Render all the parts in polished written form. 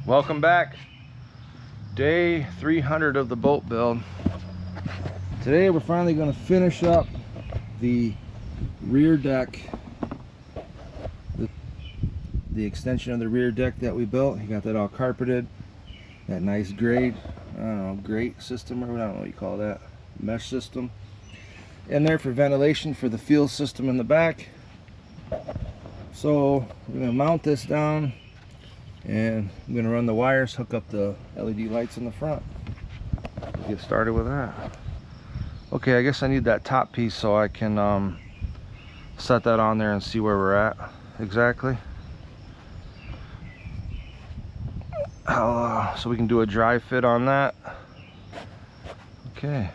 Welcome back. Day 300 of the boat build. Today we're finally going to finish up the rear deck, the extension of the rear deck that we built. You got that all carpeted, that nice grate, I don't know, grate system, or I don't know what you call that, mesh system in there for ventilation for the fuel system in the back. So we're going to mount this down and I'm going to run the wires, hook up the LED lights in the front. Get started with that. Okay, I guess I need that top piece so I can set that on there and see where we're at exactly. So we can do a dry fit on that. Okay.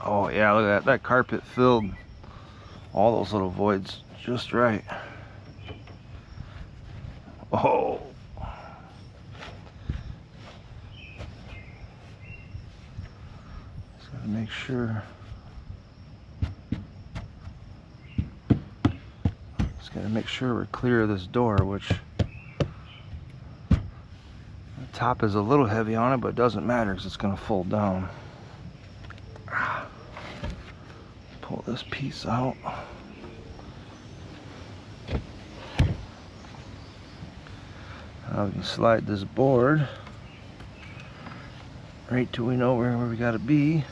Oh yeah, look at that. That carpet filled all those little voids just right. Oh. Just gotta make sure. Just gotta make sure we're clear of this door, which the top is a little heavy on it, but it doesn't matter because it's gonna fold down. Pull this piece out. Now we can slide this board right till we know where we gotta be.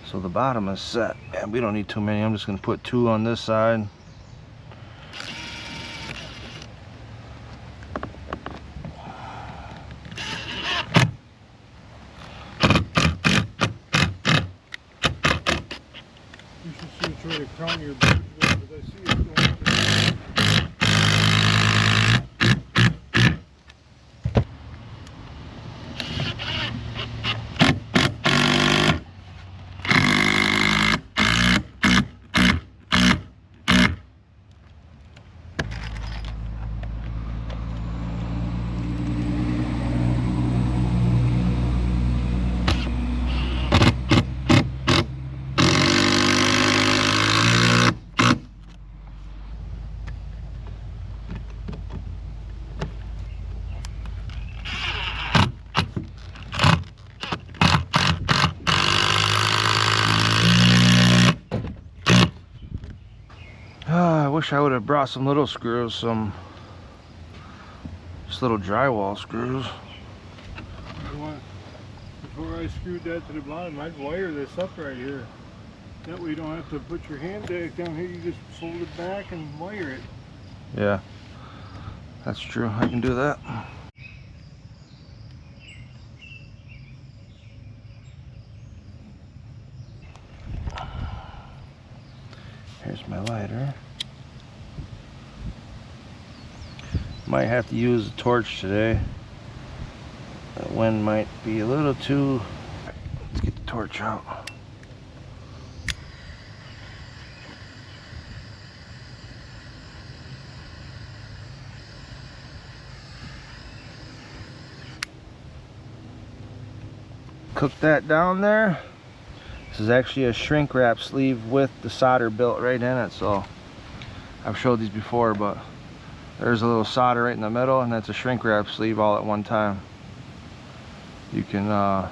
So the bottom is set. And we don't need too many. I'm just gonna put 2 on this side. You should see try to crown your board because I see it going. I wish I would have brought some little screws, just little drywall screws. Before I screwed that to the bottom, I'd wire this up right here. That way you don't have to put your hand deck down here, you just fold it back and wire it. Yeah, that's true. I can do that. Here's my lighter. Might have to use a torch today. The wind might be a little too... Let's get the torch out. Cook that down there. This is actually a shrink wrap sleeve with the solder built right in it, so I've showed these before, but there's a little solder right in the middle, and that's a shrink wrap sleeve all at one time. You can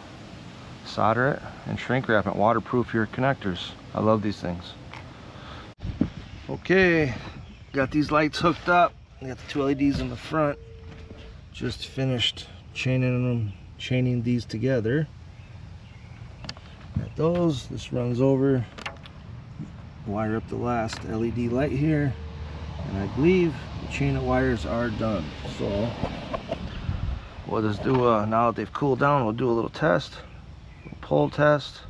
solder it and shrink wrap it, waterproof your connectors. I love these things. Okay, got these lights hooked up. I got the 2 LEDs in the front. Just finished chaining these together. Got those. This runs over. Wire up the last LED light here, and I believe the chain of wires are done. So we'll just do now that they've cooled down, we'll do a little test, a pull test.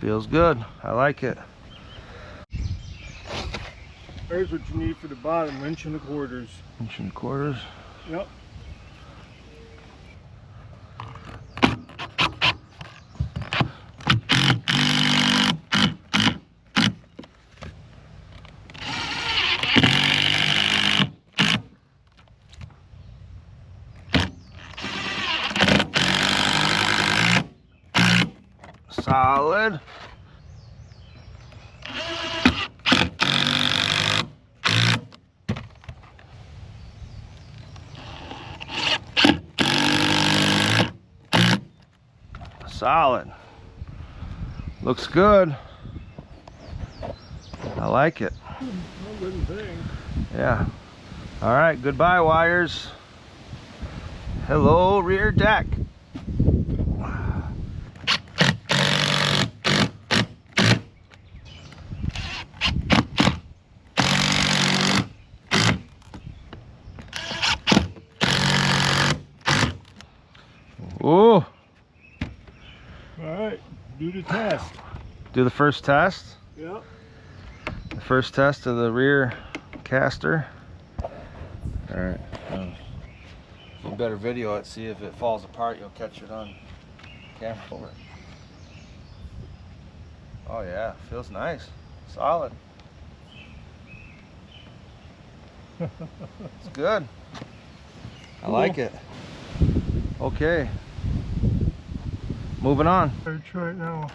Feels good. I like it. There's what you need for the bottom, 1 1/4 inches. 1 1/4 inches. Yep. Solid. Solid. Looks good. I like it. No good thing. Yeah. All right, goodbye wires. Hello rear deck. Ooh. Alright, do the test. Do the first test. Yep. The first test of the rear caster. All right. You better video it. See if it falls apart. You'll catch it on camera. Over. Oh yeah, feels nice. Solid. It's good. I like it. Okay. Moving on. Let's try it now.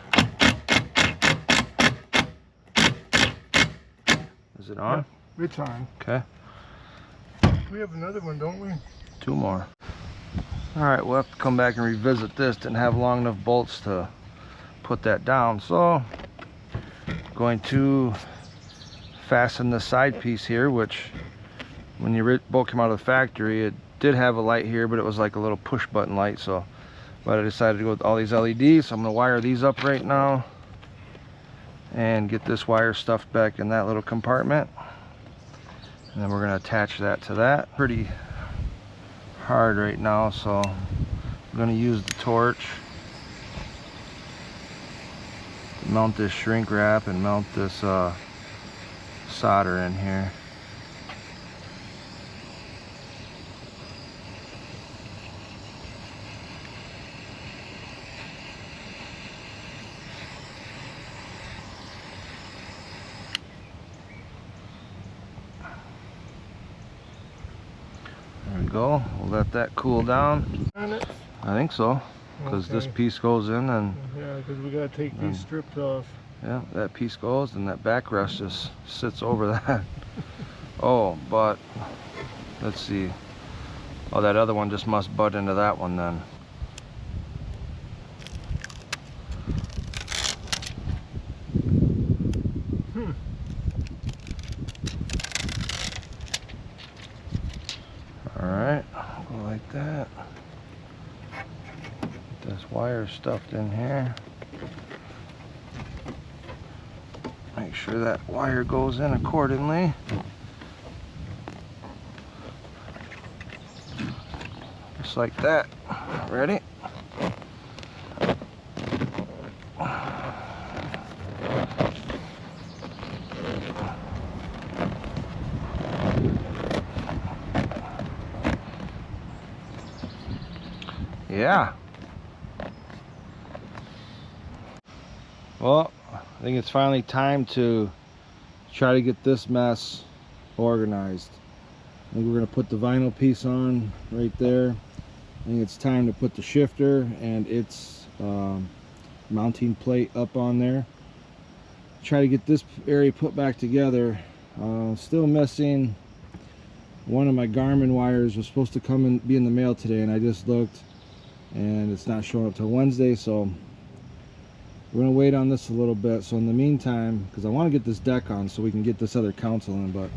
Is it on? Yep, it's on. Okay. We have another one, don't we? 2 more. All right, we'll have to come back and revisit this. Didn't have long enough bolts to put that down, so going to fasten the side piece here, which when you bolt came out of the factory, it did have a light here, but it was like a little push button light. So but I decided to go with all these LEDs, so I'm gonna wire these up right now and get this wire stuffed back in that little compartment, and then we're gonna attach that to that. Pretty hard right now, so I'm gonna use the torch to mount this shrink wrap and mount this solder in here. There we go. We'll let that cool down. I think so, because this piece goes in, and yeah, because we gotta take these strips off. Yeah, that piece goes, and that backrest just sits over that. Oh, but let's see. Oh, that other one just must butt into that one then. Alright, go like that. Get this wire stuffed in here. Make sure that wire goes in accordingly. Just like that. Ready? Yeah. Well, I think it's finally time to try to get this mess organized. I think we're going to put the vinyl piece on right there. I think it's time to put the shifter and its mounting plate up on there. Try to get this area put back together. Still missing one of my Garmin wires. Was supposed to come and be in the mail today, and I just looked and it's not showing up till Wednesday, so we're gonna wait on this a little bit. So in the meantime, because I want to get this deck on so we can get this other console in, but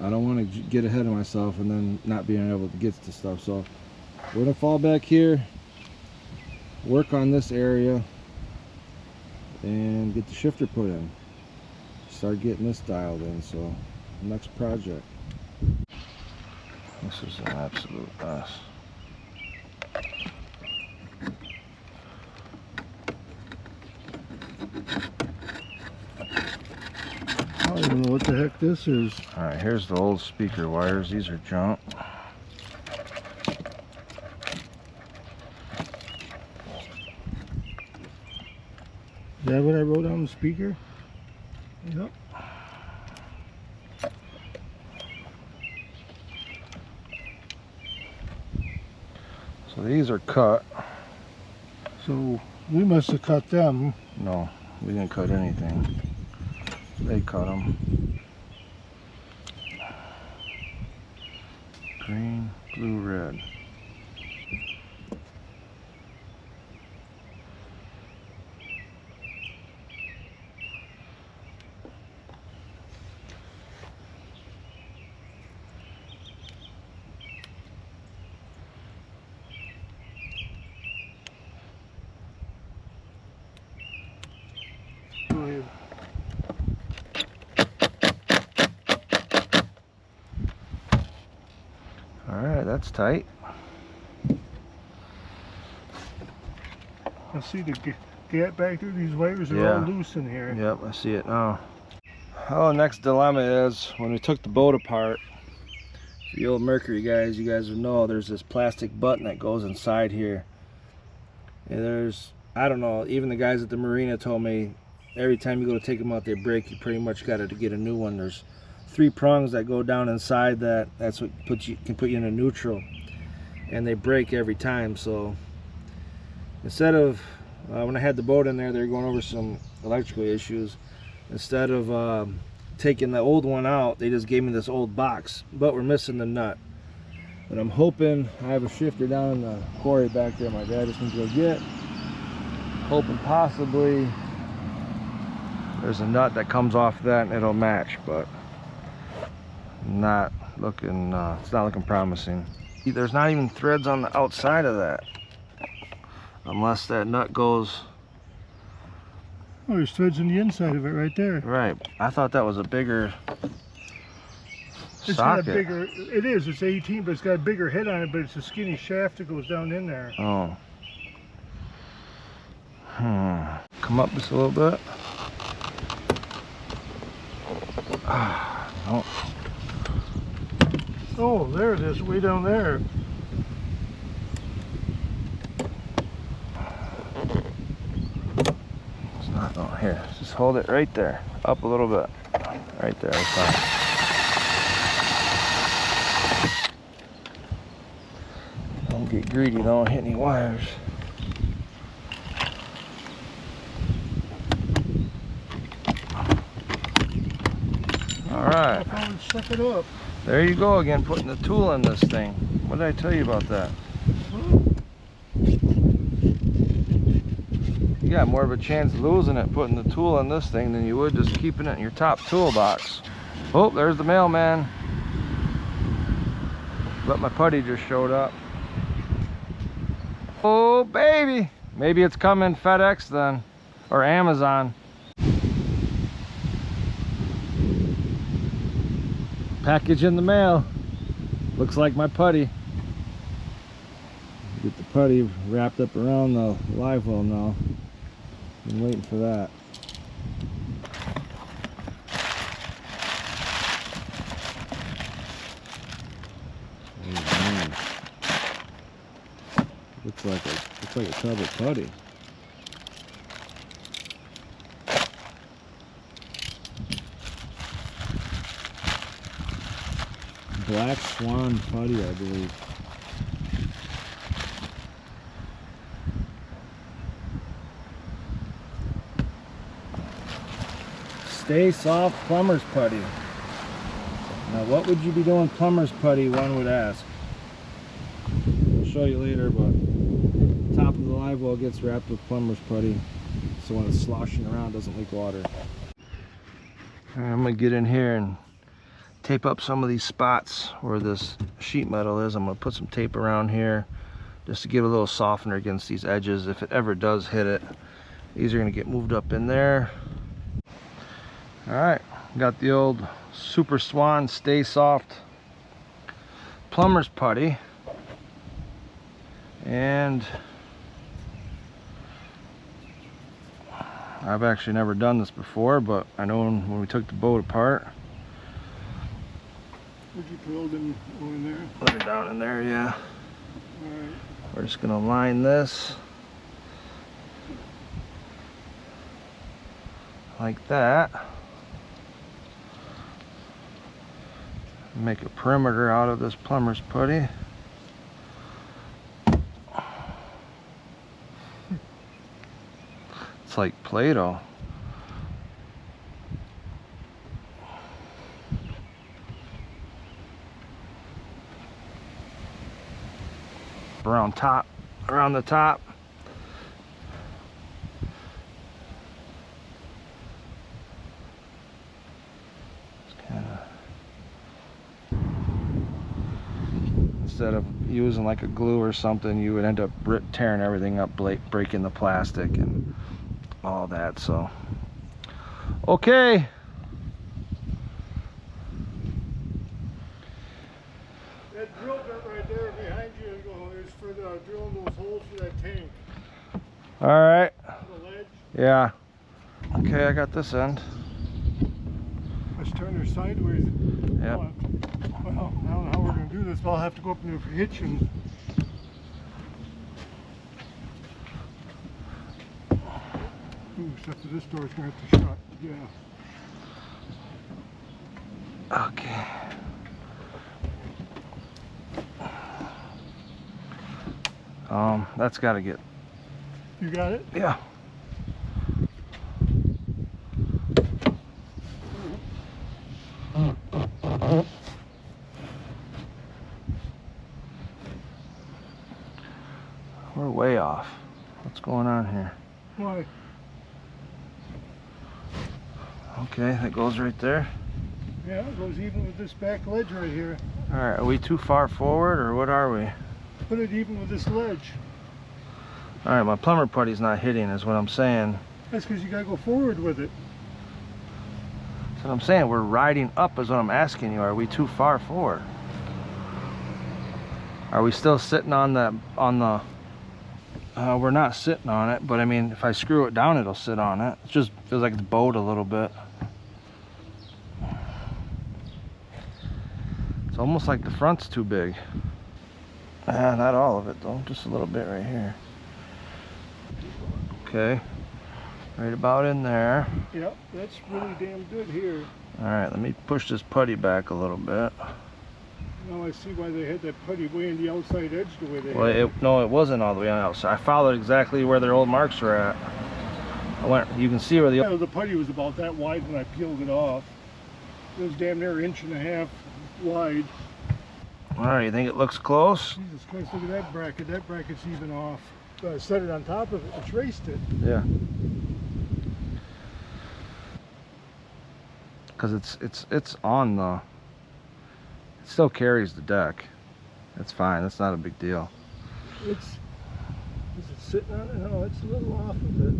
I don't want to get ahead of myself and then not being able to get to stuff. So we're gonna fall back here, work on this area, and get the shifter put in. Start getting this dialed in. So next project. This is an absolute mess. I don't even know what the heck this is. Alright, here's the old speaker wires. These are junk. Is that what I wrote on the speaker? Yep. So these are cut. So we must have cut them. No, we didn't cut anything. They cut them. Green, blue, red. Go ahead. Alright, that's tight. I see the gap back through these wires are all loose in here. Yep, I see it now. Oh, next dilemma is when we took the boat apart. For you old Mercury guys, you guys would know there's this plastic button that goes inside here. And there's, I don't know, even the guys at the marina told me every time you go to take them out they break. You pretty much got to get a new one. There's 3 prongs that go down inside that's what can put you in a neutral, and they break every time. So instead of when I had the boat in there, they were going over some electrical issues. Instead of taking the old one out, they just gave me this old box, but we're missing the nut. But I'm hoping, I have a shifter down in the quarry back there my dad just went to go get. Hoping possibly there's a nut that comes off that and it'll match, but not looking, it's not looking promising. There's not even threads on the outside of that, unless that nut goes. Oh, there's threads on the inside of it right there. Right. I thought that was a bigger It's socket. got a bigger, it is, it's 18, but it's got a bigger head on it, but it's a skinny shaft that goes down in there. Oh. Come up just a little bit. No. Oh, there it is, way down there. It's not on here. Just hold it right there. Up a little bit. Right there. That's fine. Don't get greedy. Don't hit any wires. Alright. Suck it up. There you go again, putting the tool in this thing. What did I tell you about that? You got more of a chance of losing it putting the tool in this thing than you would just keeping it in your top toolbox. Oh, there's the mailman. But my putty just showed up. Oh, baby. Maybe it's coming FedEx then, or Amazon. Package in the mail. Looks like my putty. Get the putty wrapped up around the live well now. Been waiting for that. Oh, looks like a tub of putty. Black Swan putty, I believe. Stay soft plumber's putty. Now what would you be doing plumber's putty, one would ask. I'll show you later, but the top of the live well gets wrapped with plumber's putty, so when it's sloshing around it doesn't leak water. All right, I'm gonna get in here and tape up some of these spots where this sheet metal is. I'm gonna put some tape around here just to give a little softener against these edges. If it ever does hit it, these are gonna get moved up in there. All right, got the old Super Swan Stay Soft plumber's putty, and I've actually never done this before, but I know when we took the boat apart. Would you put them in there? Put it down in there, yeah. All right. We're just gonna line this like that. Make a perimeter out of this plumber's putty. It's like Play-Doh. Around the top. Instead of using like a glue or something, you would end up tearing everything up, breaking the plastic and all that. So Okay. That drill bit right there behind you is for drilling those holes for that tank. All right. The ledge. Yeah. Okay, I got this end. Let's turn her sideways. Yep. Well, I don't know how we're going to do this, but I'll have to go up in there for hitching. Ooh, except for this door's going to have to shut. Yeah. Okay. That's got to get. You got it? Yeah. We're way off. What's going on here? Why? Okay, that goes right there. Yeah, it goes even with this back ledge right here. All right, are we too far forward or what are we? Put it even with this ledge. All right, my plumber putty's not hitting is what I'm saying. That's because you got to go forward with it. That's what I'm saying. We're riding up is what I'm asking you. Are we too far forward? Are we still sitting on the, we're not sitting on it, but I mean, if I screw it down, it'll sit on it. It just feels like it's bowed a little bit. It's almost like the front's too big. Not all of it though, just a little bit right here. Okay, right about in there. Yep, that's really damn good here. All right, let me push this putty back a little bit. Now I see why they had that putty way in the outside edge the way they Well, had. no, it wasn't all the way on the outside. I followed exactly where their old marks were at. I went, you can see where the... Yeah, the putty was about that wide when I peeled it off. It was damn near 1.5 inches wide. All right, you think it looks close? Jesus Christ, look at that bracket. That bracket's even off. So I set it on top of it and traced it. Yeah. Because it's on the... It still carries the deck. It's fine. That's not a big deal. Is it sitting on it? No, it's a little off of it.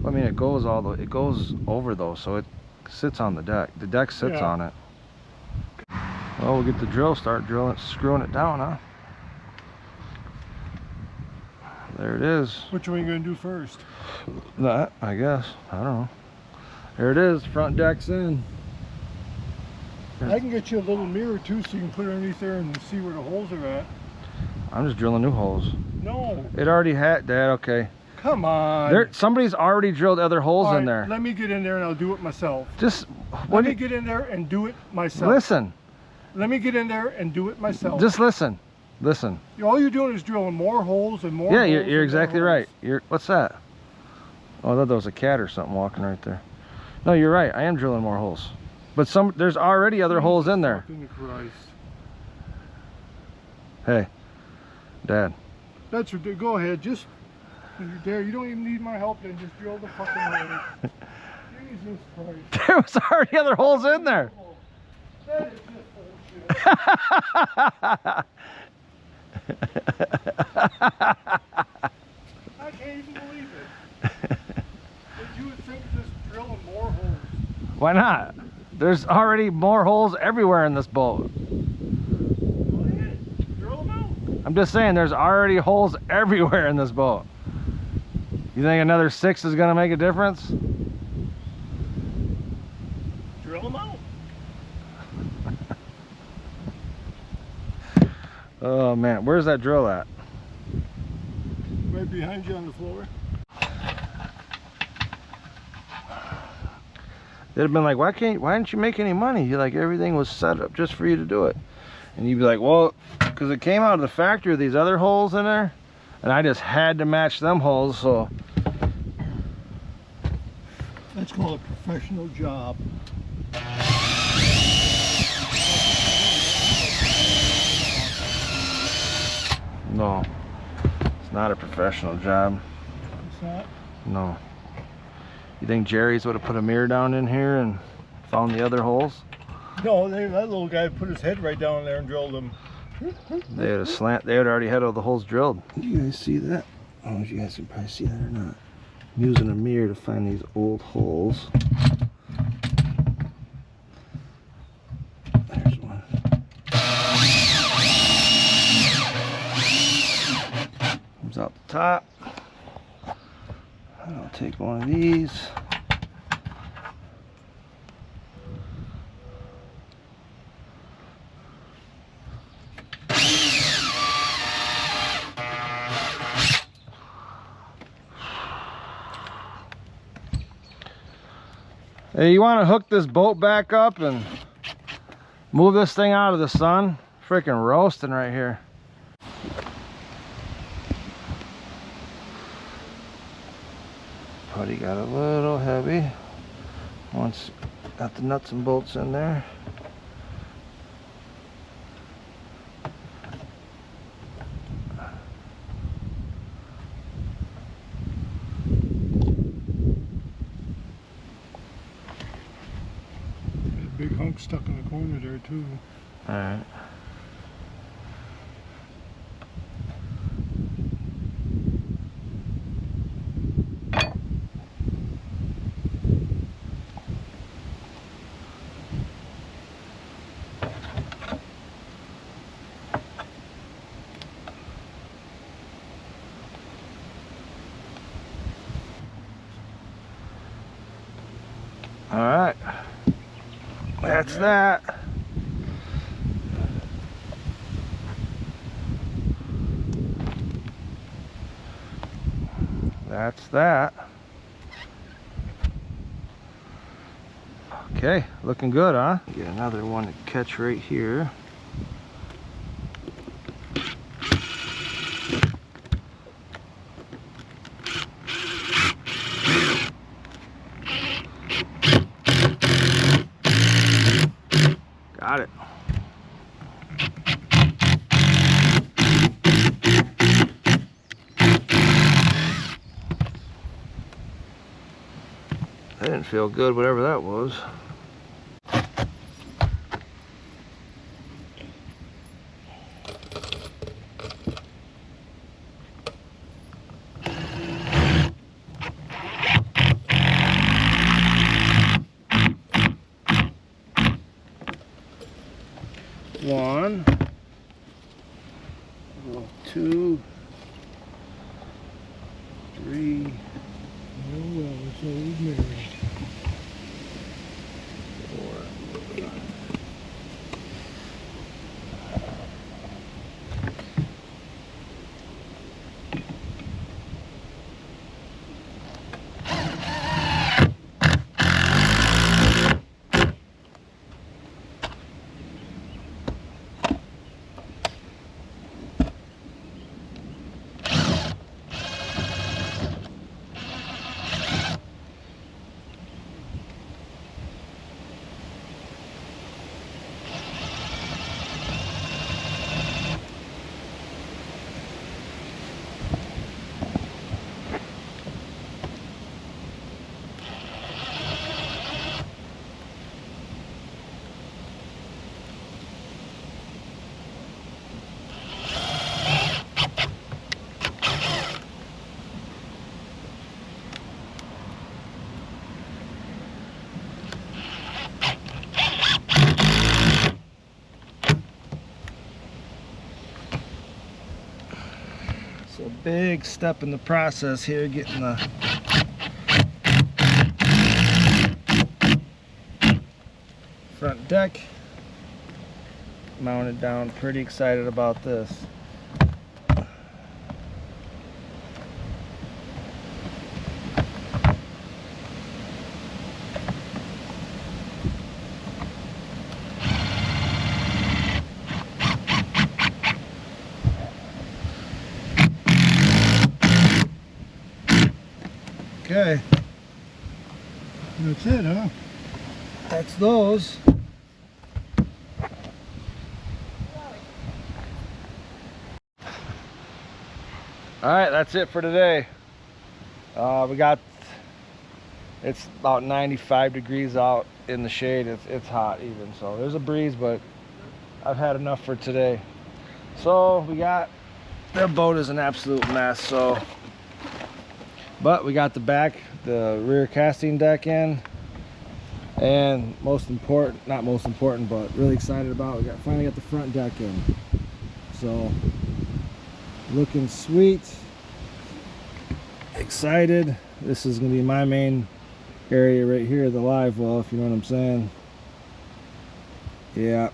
I mean, it goes it goes over though, so it sits on the deck. The deck sits on it. Well, we'll get the drill, start drilling, screwing it down, huh? There it is. Which one are you going to do first? That, I guess. I don't know. There it is. Front deck's in. I can get you a little mirror too, so you can put it underneath there and see where the holes are at. I'm just drilling new holes. No. It already had, Dad. Okay. Come on. Somebody's already drilled other holes All in right, there. let me get in there and I'll do it myself. Just Let me get in there and do it myself. listen. Let me get in there and do it myself. Just listen. Listen. All you're doing is drilling more holes and more Yeah, holes. you're exactly right. What's that? Oh, I thought that was a cat or something walking right there. No, you're right. I am drilling more holes. But there's already other holes in there. Christ. Hey, Dad. That's ridiculous. Go ahead. Just, you're there. You don't even need my help. Then just drill the fucking hole. Jesus Christ. There was already other holes in there. That is just bullshit. I can't even believe it. But you would think just drilling more holes. Why not? There's already more holes everywhere in this boat. Go ahead. Drill them out. I'm just saying there's already holes everywhere in this boat. You think another 6 is gonna make a difference? Drill them out. Oh man, where's that drill at? Right behind you on the floor. They'd have been like, why didn't you make any money? You're like, everything was set up just for you to do it. And you'd be like, well, because it came out of the factory with these other holes in there, and I just had to match them holes, so. That's called a professional job. No, it's not a professional job. It's not? No. You think Jerry's would have put a mirror down in here and found the other holes? No, that little guy put his head right down there and drilled them. They would have they would already had all the holes drilled. Do you guys see that? I don't know if you guys can probably see that or not. I'm using a mirror to find these old holes. take one of these. Hey, you want to hook this boat back up and move this thing out of the sun? Freaking roasting right here. Putty got a little heavy. Once got the nuts and bolts in there. Big hunk stuck in the corner there too. All right. All right. That's that. That's that. Okay, looking good, huh? Get another one to catch right here. Got it. That didn't feel good, whatever that was. One, 2, 3. Oh well, it's old Mary. 4. So big step in the process here, getting the front deck mounted down. Pretty excited about this. Okay, That's it, huh? that's those. All right, that's it for today. It's about 95 degrees out in the shade. It's hot even, so there's a breeze, but I've had enough for today. So the boat is an absolute mess, but we got the rear casting deck in, and not most important, but really excited about, finally got the front deck in. So looking sweet, excited. this is gonna be my main area right here, the live well, if you know what I'm saying. Yeah,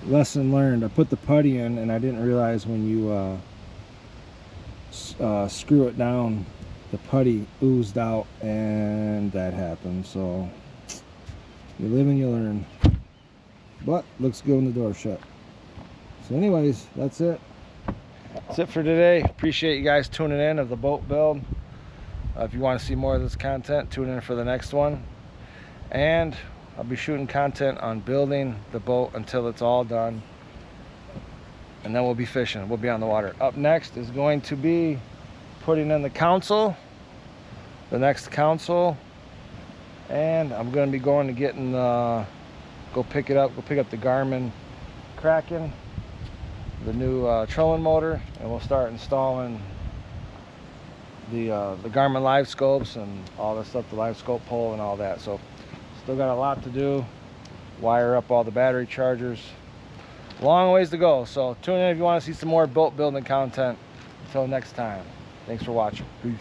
lesson learned. I put the putty in and I didn't realize when you screw it down, the putty oozed out, and that happened. So you live and you learn, but looks good when the door's shut. So anyways, that's it for today. Appreciate you guys tuning in of the boat build. If you want to see more of this content, tune in for the next one, and I'll be shooting content on building the boat until it's all done, and then we'll be fishing. We'll be on the water. Up next is going to be putting in the console, the next console, and I'm going to be going to getting go pick up the Garmin Kraken, the new trolling motor, and we'll start installing the Garmin live scopes and all that stuff, the live scope pole and all that. So still got a lot to do, wire up all the battery chargers, long ways to go. So tune in if you want to see some more boat building content. Until next time, thanks for watching. Peace.